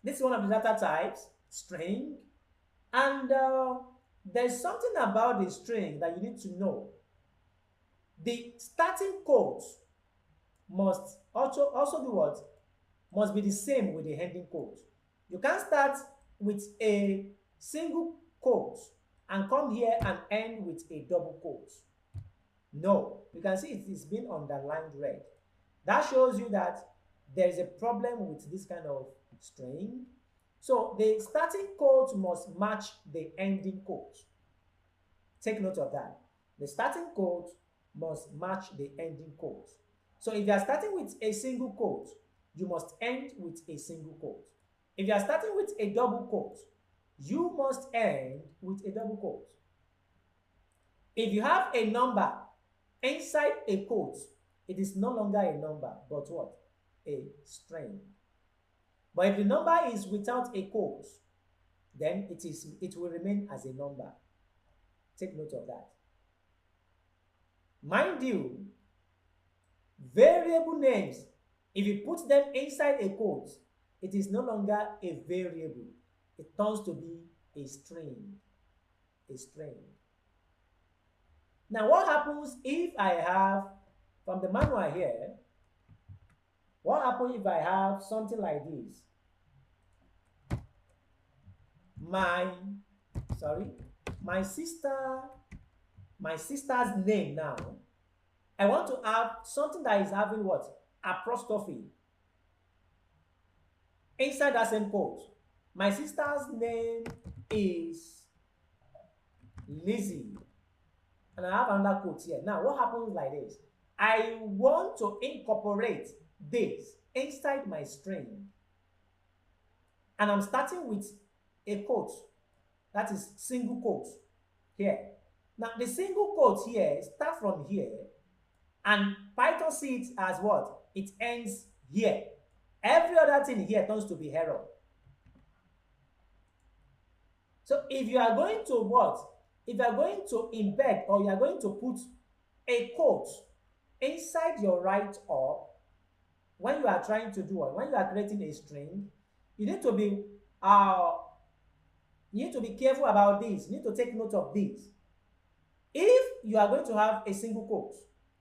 This is one of the data types, string. And there's something about the string that you need to know. The starting quotes must also do what? Must be the same with the ending quote. You can't start with a single quote and come here and end with a double quote. No, you can see it is being underlined red. That shows you that there is a problem with this kind of string. So the starting quote must match the ending quote. Take note of that. The starting quote must match the ending quote. So if you are starting with a single quote, you must end with a single quote. If you are starting with a double quote, you must end with a double quote. If you have a number inside a quote, it is no longer a number, but what? A string. But if the number is without a quote, then it will remain as a number. Take note of that. Mind you, variable names, if you put them inside a quote, it is no longer a variable. It turns to be a string. A string. Now, what happens if I have, from the manual here, what happens if I have something like this? My sister's name now. I want to have something that is having what? Apostrophe. Inside that same quote. My sister's name is Lizzie. And I have another quote here. Now, what happens like this? I want to incorporate this inside my string. And I'm starting with a quote. That is single quote here. Now, the single quote here starts from here. And Python sees it as what? It ends here. Every other thing here turns to be error. So if you are going to what? If you are going to embed or you are going to put a quote inside your write-up, when you are trying to do it, when you are creating a string, you need to be careful about this. You need to take note of this. If you are going to have a single quote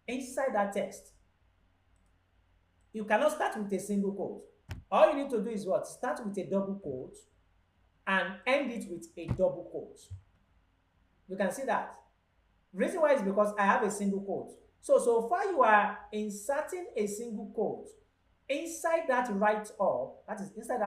inside that text, you cannot start with a single quote. All you need to do is what? Start with a double quote and end it with a double quote. You can see that. Reason why is because I have a single quote. So far you are inserting a single quote inside that write-up, that is inside that